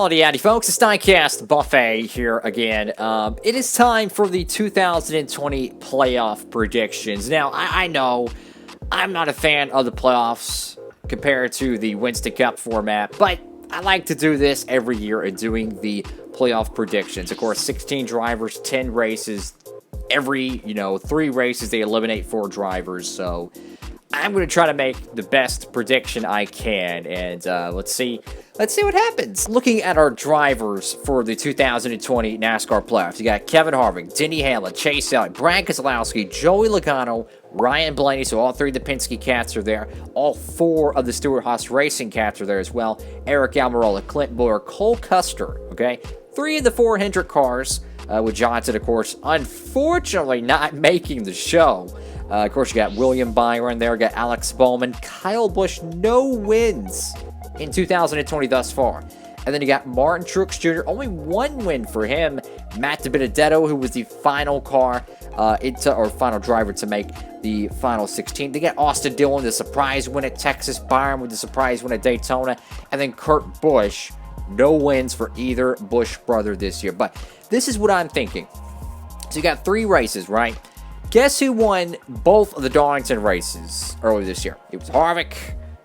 Howdy, howdy, folks. It's Diecastbuffet here again. It is time for the 2020 playoff predictions. Now, I know I'm not a fan of the playoffs compared to the Winston Cup format, but I like to do this every year and doing the playoff predictions. Of course, 16 drivers, 10 races. Every, 3 races, they eliminate 4 drivers, so I'm going to try to make the best prediction I can, and let's see what happens. Looking at our drivers for the 2020 NASCAR playoffs, you got Kevin Harvick, Denny Hamlin, Chase Elliott, Brad Keselowski, Joey Logano, Ryan Blaney, so all 3 of the Penske cats are there. All 4 of the Stewart-Haas Racing cats are there as well. Eric Almirola, Clint Bowyer, Cole Custer, okay? 3 of the 4 Hendrick cars, with Johnson, of course, unfortunately not making the show. Of course, you got William Byron there, got Alex Bowman, Kyle Busch, no wins in 2020 thus far. And then you got Martin Truex Jr., only 1 win for him. Matt DiBenedetto, who was the final final driver to make the final 16. They got Austin Dillon, the surprise win at Texas, Byron with the surprise win at Daytona, and then Kurt Busch. No wins for either Busch brother this year. But this is what I'm thinking. So you got 3 races, right? Guess who won both of the Darlington races earlier this year? It was Harvick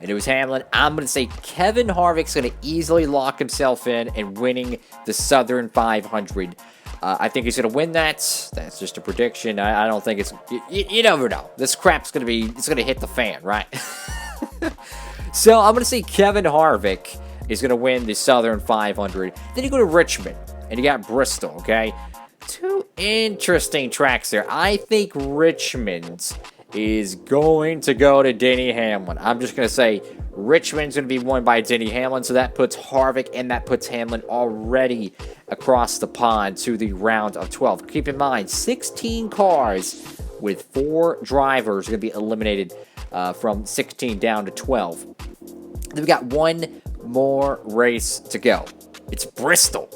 and it was Hamlin. I'm going to say Kevin Harvick's going to easily lock himself in and winning the Southern 500. I think he's going to win that. That's just a prediction. I don't think it's... You never know. This crap's going to be... It's going to hit the fan, right? So I'm going to say Kevin Harvick is going to win the Southern 500. Then you go to Richmond and you got Bristol, okay? 2 interesting tracks there. I think Richmond is going to go to Denny Hamlin. I'm just going to say Richmond's going to be won by Denny Hamlin, so that puts Harvick and that puts Hamlin already across the pond to the round of 12. Keep in mind, 16 cars with 4 drivers are going to be eliminated from 16 down to 12. Then we got 1 more race to go. It's Bristol.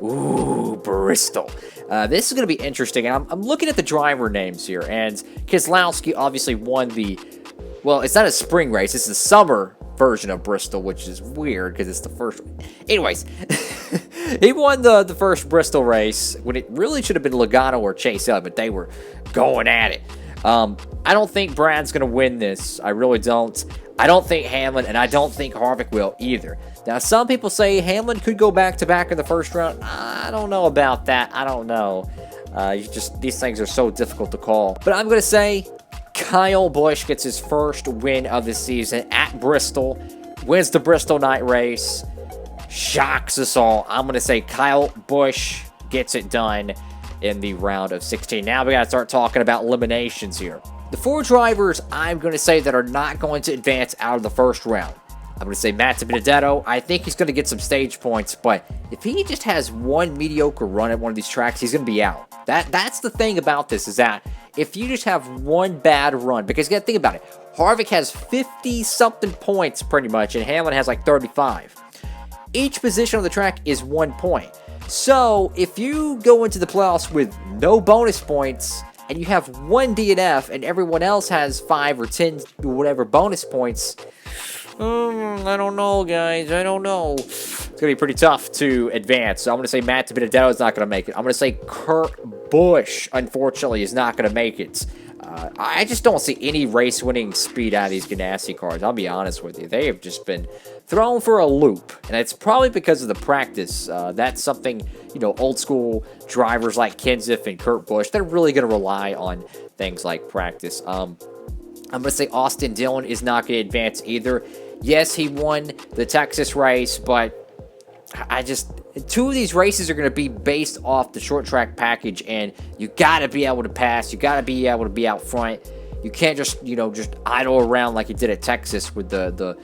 Ooh, Bristol. This is going to be interesting. And I'm looking at the driver names here. And Keselowski obviously won the... Well, it's not a spring race. It's the summer version of Bristol, which is weird because it's the first... Anyways, he won the first Bristol race when it really should have been Logano or Chase Elliott, but they were going at it. I don't think Brad's going to win this. I really don't. I don't think Hamlin, and I don't think Harvick will either. Now, some people say Hamlin could go back-to-back in the first round. I don't know about that. I don't know. These things are so difficult to call. But I'm going to say Kyle Busch gets his first win of the season at Bristol, wins the Bristol night race, shocks us all. I'm going to say Kyle Busch gets it done in the round of 16. Now we got to start talking about eliminations here. The 4 drivers I'm going to say that are not going to advance out of the first round. I'm going to say Matt DiBenedetto. I think he's going to get some stage points, but if he just has 1 mediocre run at one of these tracks, he's going to be out. That's the thing about this, is that if you just have 1 bad run, because you got to think about it, Harvick has 50-something points pretty much, and Hamlin has like 35. Each position on the track is 1 point. So if you go into the playoffs with no bonus points, and you have 1 DNF, and everyone else has 5 or 10 or whatever bonus points, I don't know, guys. I don't know. It's going to be pretty tough to advance. So I'm going to say Matt DiBenedetto is not going to make it. I'm going to say Kurt Busch, unfortunately, is not going to make it. I just don't see any race-winning speed out of these Ganassi cars. I'll be honest with you. They have just been thrown for a loop. And it's probably because of the practice. That's something, old-school drivers like Kenseth and Kurt Busch, they're really going to rely on things like practice. I'm going to say Austin Dillon is not going to advance either. Yes, he won the Texas race, but 2 of these races are going to be based off the short track package, and you got to be able to pass. You got to be able to be out front. You can't just idle around like you did at Texas with the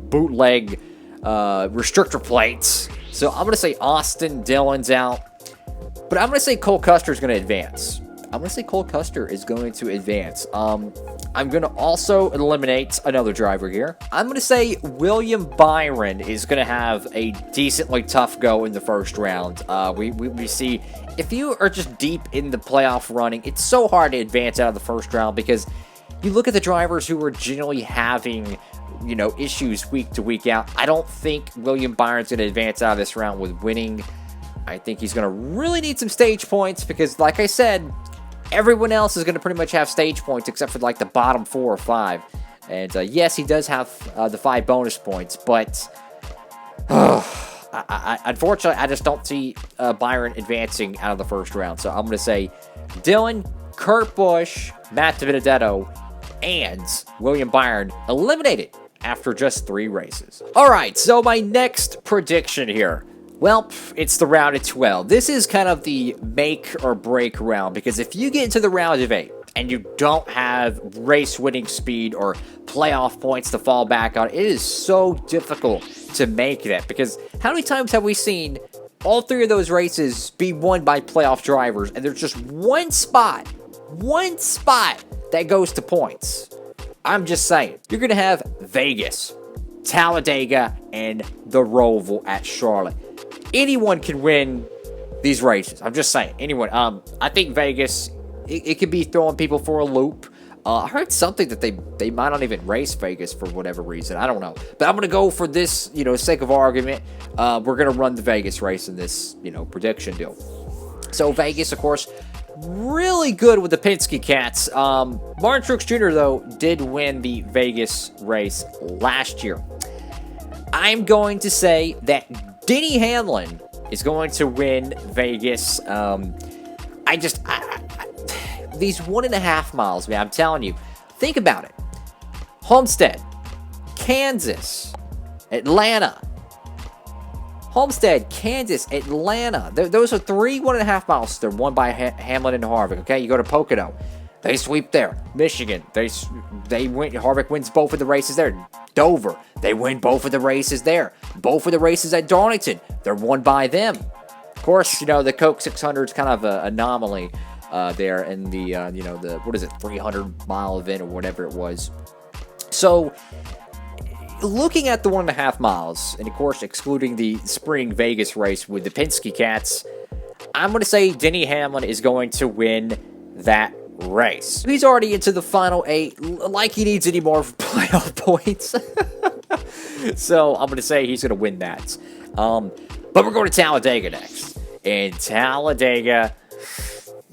bootleg restrictor plates. So I'm going to say Austin Dillon's out, but I'm going to say Cole Custer is going to advance. I'm going to say Cole Custer is going to advance. I'm going to also eliminate another driver here. I'm going to say William Byron is going to have a decently tough go in the first round. We see, if you are just deep in the playoff running, it's so hard to advance out of the first round because you look at the drivers who are generally having issues week to week out. I don't think William Byron's going to advance out of this round with winning. I think he's going to really need some stage points because, like I said, everyone else is going to pretty much have stage points except for like the bottom 4 or 5. And yes, he does have the 5 bonus points, but unfortunately, I just don't see Byron advancing out of the first round. So I'm going to say Dylan, Kurt Busch, Matt DiBenedetto, and William Byron eliminated after just 3 races. All right, so my next prediction here. Well, it's the round of 12. This is kind of the make or break round because if you get into the round of 8 and you don't have race winning speed or playoff points to fall back on, it is so difficult to make that because how many times have we seen all 3 of those races be won by playoff drivers and there's just one spot that goes to points? I'm just saying, you're going to have Vegas, Talladega, and the Roval at Charlotte. Anyone can win these races. I'm just saying, anyone. I think Vegas, it could be throwing people for a loop. I heard something that they might not even race Vegas for whatever reason. I don't know. But I'm going to go for this, sake of argument. We're going to run the Vegas race in this, prediction deal. So Vegas, of course, really good with the Penske Cats. Martin Truex Jr., though, did win the Vegas race last year. I'm going to say that Denny Hamlin is going to win Vegas. These 1.5 miles, man, I'm telling you. Think about it. Homestead, Kansas, Atlanta. Homestead, Kansas, Atlanta. Those are 3 1.5 miles. They're won by Hamlin and Harvick, okay? You go to Pocono. They sweep there. Michigan, they win. Harvick wins both of the races there. Dover, they win both of the races there. Both of the races at Darlington, they're won by them. Of course, the Coke 600 is kind of an anomaly there in the, the 300-mile event or whatever it was. So, looking at the 1.5 miles, and of course excluding the spring Vegas race with the Penske Cats, I'm going to say Denny Hamlin is going to win that race. He's already into the final 8, like he needs any more playoff points. So I'm going to say he's going to win that. But we're going to Talladega next. And Talladega,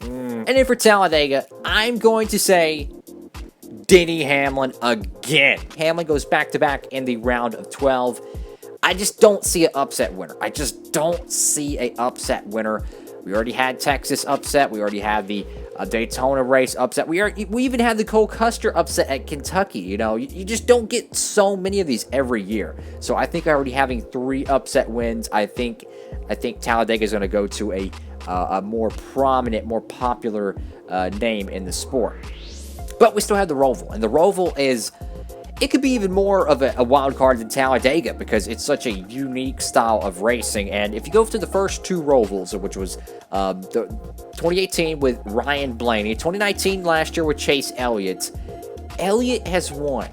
and then for Talladega, I'm going to say Denny Hamlin again. Hamlin goes back-to-back in the round of 12. I just don't see an upset winner. We already had Texas upset. We already had the Daytona race upset. We even had the Cole Custer upset at Kentucky. You just don't get so many of these every year. So I think already having 3 upset wins, I think Talladega is going to go to a more prominent, more popular name in the sport. But we still have the Roval, and the Roval it could be even more of a wild card than Talladega because it's such a unique style of racing. And if you go to the first 2 Rovals, which was the 2018 with Ryan Blaney, 2019 last year with Chase Elliott, Elliot has won,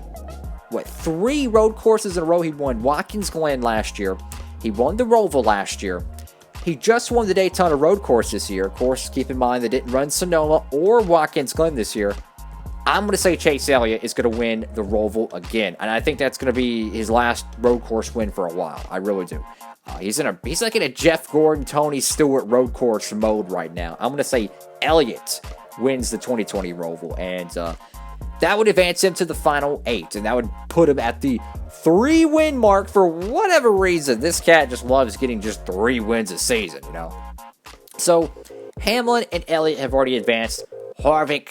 3 road courses in a row. He won Watkins Glen last year. He won the Roval last year. He just won the Daytona road course this year. Of course, keep in mind they didn't run Sonoma or Watkins Glen this year. I'm going to say Chase Elliott is going to win the Roval again. And I think that's going to be his last road course win for a while. I really do. He's like in a Jeff Gordon, Tony Stewart road course mode right now. I'm going to say Elliott wins the 2020 Roval. And that would advance him to the final 8. And that would put him at the 3-win mark for whatever reason. This cat just loves getting just 3 wins a season, So Hamlin and Elliott have already advanced. Harvick,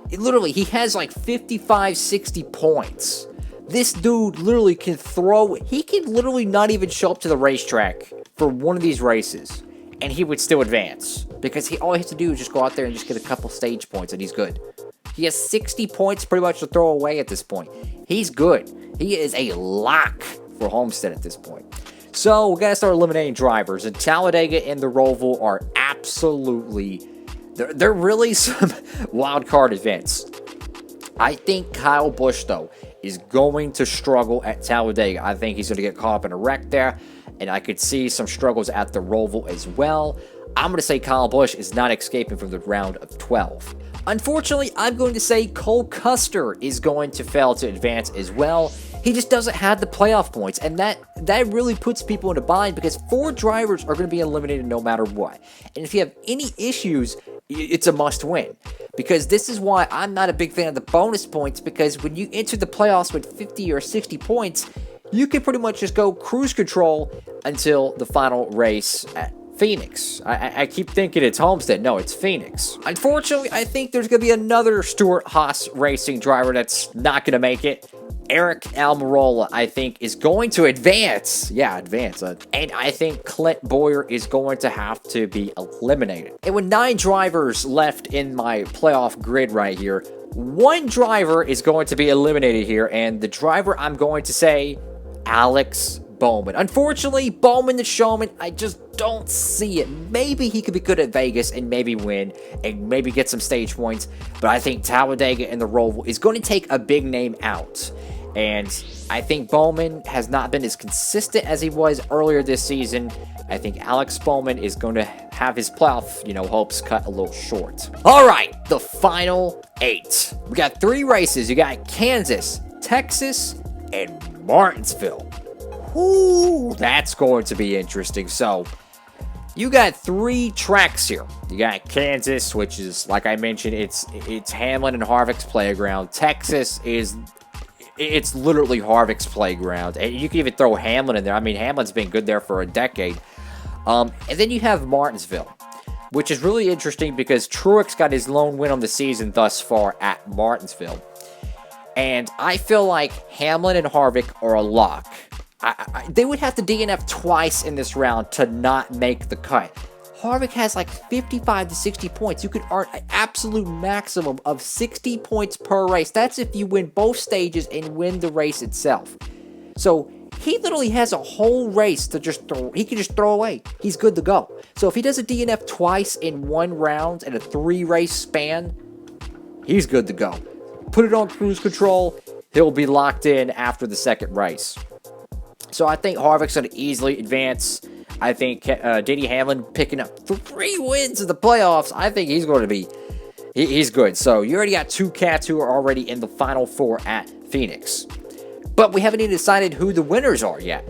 he has like 55, 60 points. This dude literally can throw. He can literally not even show up to the racetrack for one of these races, and he would still advance. Because all he has to do is just go out there and just get a couple stage points, and he's good. He has 60 points pretty much to throw away at this point. He's good. He is a lock for Homestead at this point. So, we're going to start eliminating drivers, and Talladega and the Roval are absolutely... They're really some wild card events. I think Kyle Busch, though, is going to struggle at Talladega. I think he's going to get caught up in a wreck there, and I could see some struggles at the Roval as well. I'm going to say Kyle Busch is not escaping from the round of 12. Unfortunately, I'm going to say Cole Custer is going to fail to advance as well. He just doesn't have the playoff points, and that really puts people in a bind because 4 drivers are going to be eliminated no matter what. And if you have any issues, it's a must-win. Because this is why I'm not a big fan of the bonus points, because when you enter the playoffs with 50 or 60 points, you can pretty much just go cruise control until the final race at Phoenix. I keep thinking it's Homestead. No, it's Phoenix. Unfortunately, I think there's going to be another Stewart-Haas Racing driver that's not going to make it. Eric Almirola, I think, is going to advance. Yeah, advance. And I think Clint Boyer is going to have to be eliminated. And with 9 drivers left in my playoff grid right here, 1 driver is going to be eliminated here. And the driver I'm going to say, Alex Bowman. Unfortunately, Bowman the showman, I just don't see it. Maybe he could be good at Vegas and maybe win and maybe get some stage points. But I think Talladega and the Roval is going to take a big name out. And I think Bowman has not been as consistent as he was earlier this season. I think Alex Bowman is going to have his playoff, hopes cut a little short. All right, the final 8. We got 3 races. You got Kansas, Texas, and Martinsville. Ooh, that's going to be interesting. So, you got 3 tracks here. You got Kansas, which is, like I mentioned, it's Hamlin and Harvick's playground. Texas it's literally Harvick's playground. And you can even throw Hamlin in there. I mean, Hamlin's been good there for a decade. And then you have Martinsville, which is really interesting because Truex got his lone win on the season thus far at Martinsville. And I feel like Hamlin and Harvick are a lock. They would have to DNF twice in this round to not make the cut. Harvick has like 55 to 60 points. You could earn an absolute maximum of 60 points per race. That's if you win both stages and win the race itself. So he literally has a whole race to just throw. He can just throw away. He's good to go. So if he does a DNF twice in 1 round in a 3-race span, he's good to go. Put it on cruise control. He'll be locked in after the 2nd race. So I think Harvick's going to easily advance. I think Denny Hamlin picking up 3 wins in the playoffs. I think he's going to be, he's good. So you already got 2 cats who are already in the Final 4 at Phoenix. But we haven't even decided who the winners are yet.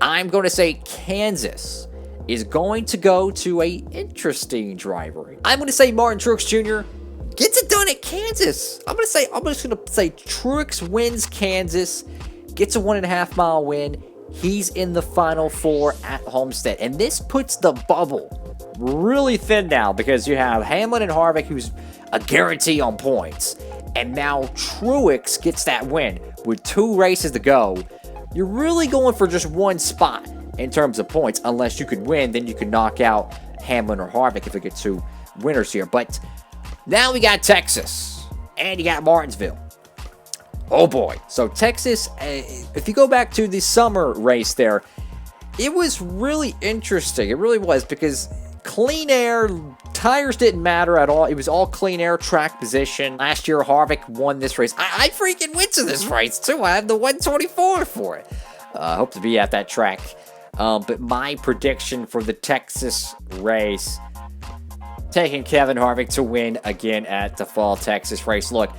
I'm going to say Kansas is going to go to a interesting driver. I'm going to say Martin Truex Jr. gets it done at Kansas. I'm just going to say Truex wins Kansas, gets a 1.5 mile win. He's in the Final 4 at Homestead. And this puts the bubble really thin now because you have Hamlin and Harvick, who's a guarantee on points. And now Truex gets that win with 2 races to go. You're really going for just 1 spot in terms of points. Unless you could win, then you could knock out Hamlin or Harvick if we get 2 winners here. But now we got Texas. And you got Martinsville. Oh boy. So Texas, if you go back to the summer race there, it was really interesting. It really was because clean air, tires didn't matter at all. It was all clean air track position. Last year, Harvick won this race. I freaking went to this race too. I have the 124 for it. Hope to be at that track. But my prediction for the Texas race, taking Kevin Harvick to win again at the Fall Texas race. Look,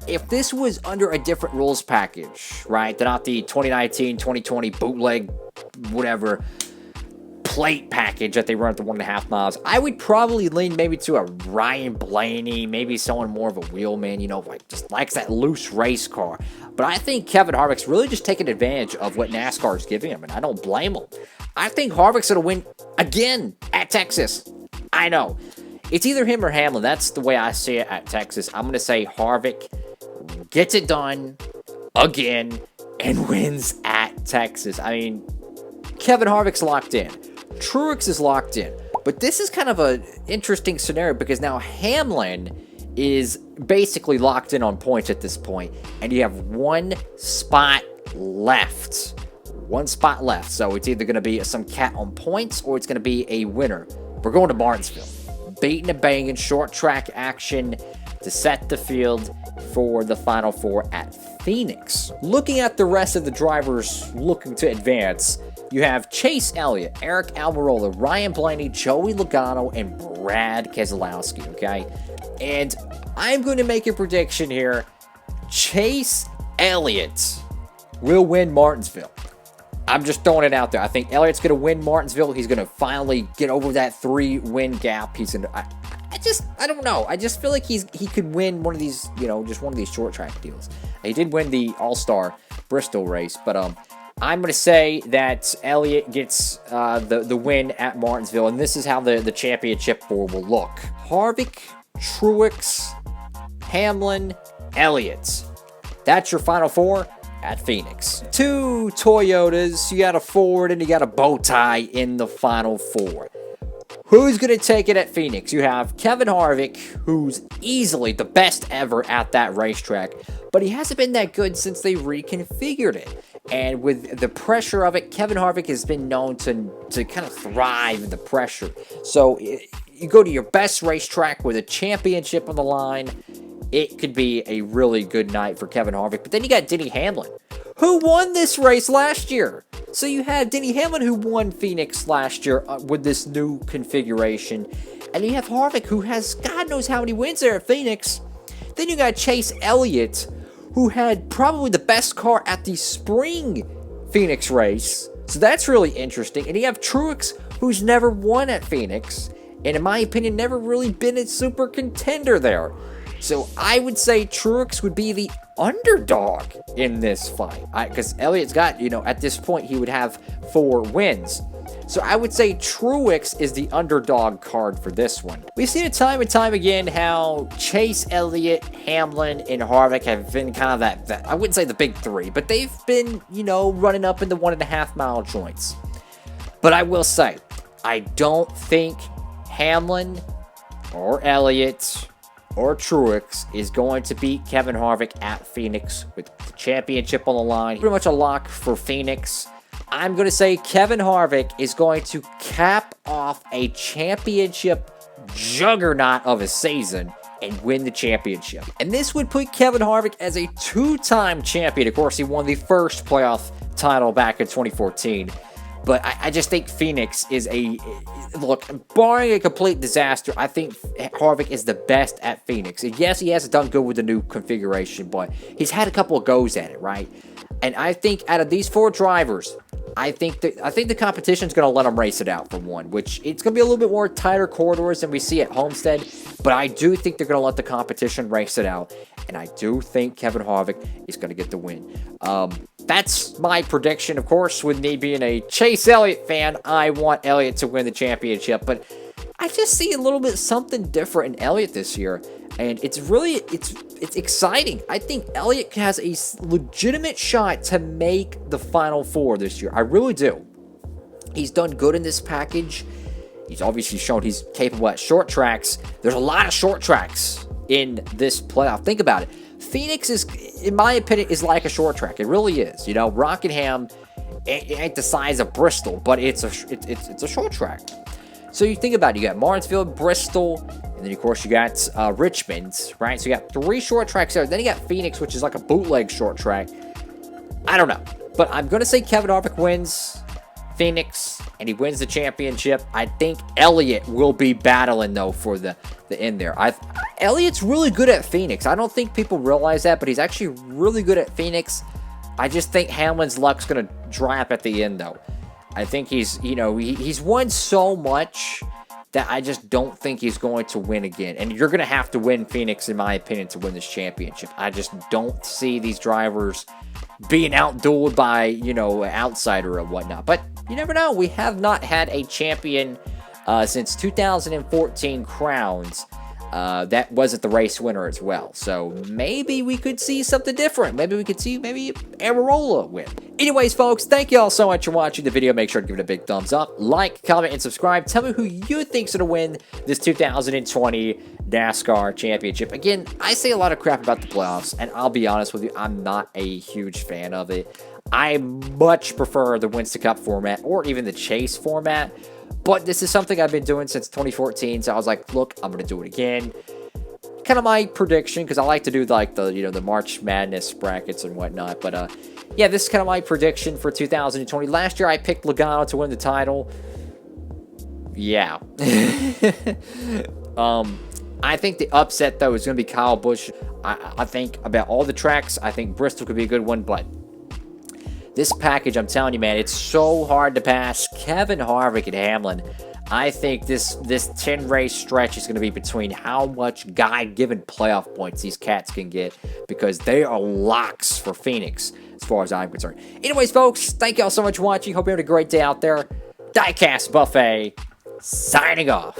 if this was under a different rules package, right, not the 2019, 2020 bootleg, whatever, plate package that they run at the 1.5 miles, I would probably lean maybe to a Ryan Blaney, maybe someone more of a wheelman, like just likes that loose race car. But I think Kevin Harvick's really just taking advantage of what NASCAR is giving him, and I don't blame him. I think Harvick's going to win again at Texas. I know. It's either him or Hamlin. That's the way I see it at Texas. I'm going to say Harvick gets it done again and wins at Texas. I mean, Kevin Harvick's locked in. Truex is locked in. But this is kind of an interesting scenario because now Hamlin is basically locked in on points at this point, and you have 1 spot left. 1 spot left. So it's either going to be some cat on points or it's going to be a winner. We're going to Martinsville. Beating and banging, short track action to set the field for the Final 4 at Phoenix. Looking at the rest of the drivers looking to advance, you have Chase Elliott, Eric Almirola, Ryan Blaney, Joey Logano, and Brad Keselowski, okay? And I'm going to make a prediction here. Chase Elliott will win Martinsville. I'm just throwing it out there. I think Elliott's going to win Martinsville. He's going to finally get over that 3-win gap. He's going to... I don't know. I just feel like he could win one of these, just one of these short track deals. He did win the All-Star Bristol race, but I'm going to say that Elliott gets the win at Martinsville, and this is how the championship 4 will look. Harvick, Truex, Hamlin, Elliott. That's your final 4 at Phoenix. 2 Toyotas, you got a Ford, and you got a bow tie in the final 4. Who's going to take it at Phoenix? You have Kevin Harvick, who's easily the best ever at that racetrack, but he hasn't been that good since they reconfigured it. And with the pressure of it, Kevin Harvick has been known to kind of thrive in the pressure. So you go to your best racetrack with a championship on the line, it could be a really good night for Kevin Harvick. But then you got Denny Hamlin, who won this race last year. So you had Denny Hamlin, who won Phoenix last year with this new configuration. And you have Harvick, who has God knows how many wins there at Phoenix. Then you got Chase Elliott, who had probably the best car at the spring Phoenix race. So that's really interesting. And you have Truex, who's never won at Phoenix. And in my opinion, never really been a super contender there. So I would say Truex would be the underdog in this fight. Because Elliott's got, at this point, he would have 4 wins. So I would say Truex is the underdog card for this one. We've seen it time and time again how Chase Elliott, Hamlin, and Harvick have been kind of that I wouldn't say the big 3, but they've been, running up in the 1.5 mile joints. But I will say, I don't think Hamlin or Elliott or Truex is going to beat Kevin Harvick at Phoenix with the championship on the line. Pretty much a lock for Phoenix. I'm going to say Kevin Harvick is going to cap off a championship juggernaut of a season and win the championship. And this would put Kevin Harvick as a 2-time champion. Of course, he won the first playoff title back in 2014. But I just think Phoenix is look, barring a complete disaster, I think Harvick is the best at Phoenix. And yes, he hasn't done good with the new configuration, but he's had a couple of goes at it, right? And I think out of these 4 drivers, I think the competition's going to let them race it out for one, which it's going to be a little bit more tighter corridors than we see at Homestead, but I do think they're going to let the competition race it out, and I do think Kevin Harvick is going to get the win. That's my prediction. Of course, with me being a Chase Elliott fan, I want Elliott to win the championship, but I just see a little bit something different in Elliott this year, and it's exciting. I think Elliott has a legitimate shot to make the Final 4 this year. I really do. He's done good in this package. He's obviously shown he's capable at short tracks. There's a lot of short tracks in this playoff. Think about it. Phoenix is, in my opinion, is like a short track. It really is. Rockingham ain't the size of Bristol, but it's a short track. So you think about it. You got Martinsville, Bristol, and then, of course, you got Richmond, right? So you got 3 short tracks there. Then you got Phoenix, which is like a bootleg short track. I don't know. But I'm going to say Kevin Harvick wins Phoenix, and he wins the championship. I think Elliott will be battling, though, for the end there. Elliott's really good at Phoenix. I don't think people realize that, but he's actually really good at Phoenix. I just think Hamlin's luck's going to dry up at the end, though. I think he's won so much that I just don't think he's going to win again. And you're going to have to win Phoenix, in my opinion, to win this championship. I just don't see these drivers being outdueled by, an outsider or whatnot. But you never know. We have not had a champion since 2014 crowns. That wasn't the race winner as well. So maybe we could see something different. Maybe we could see Almirola win. Anyways, folks, thank you all so much for watching the video. Make sure to give it a big thumbs up, like, comment, and subscribe. Tell me who you think's going to win this 2020 NASCAR championship. Again, I say a lot of crap about the playoffs, and I'll be honest with you, I'm not a huge fan of it. I much prefer the Winston Cup format or even the Chase format. But this is something I've been doing since 2014, so I was like, look, I'm going to do it again. kind of my prediction, because I like to do like the, the March Madness brackets and whatnot. But yeah, this is kind of my prediction for 2020. Last year I picked Logano to win the title. Yeah. I think the upset, though, is going to be Kyle Busch. I think about all the tracks, I think Bristol could be a good one, but this package, I'm telling you, man, it's so hard to pass Kevin Harvick and Hamlin. I think this 10-race stretch is going to be between how much God-given playoff points these cats can get, because they are locks for Phoenix, as far as I'm concerned. Anyways, folks, thank y'all so much for watching. Hope you had a great day out there. Diecastbuffet, signing off.